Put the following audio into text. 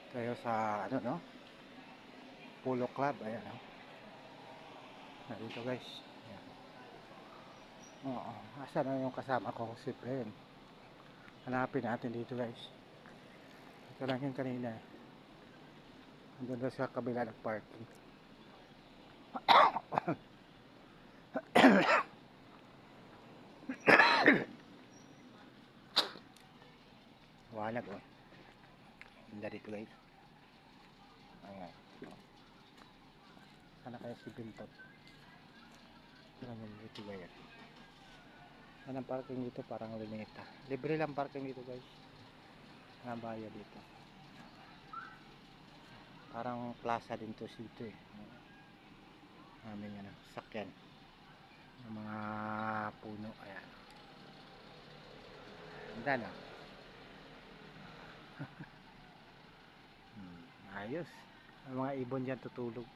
Tayo sa ano no? Polo Club, ayan no. Dito guys. Ayan. Oo, asa na yung kasama ko si Bren? Hanapin natin dito guys. Ito lang yung kanina. Andun daw sa kabila ng parking. Walag oh. Ganda dito guys. Ayan. Sana kaya si Bintot. Ito lang yung dito guys. Anong parking dito? Parang Luneta. Libre lang parking dito guys. Ang bayad dito. Parang plaza din to dito eh. Namin yan sakyan. Ng mga puno. Ayan. Ganda na. Ayos. Ang mga ibon dyan tutulog.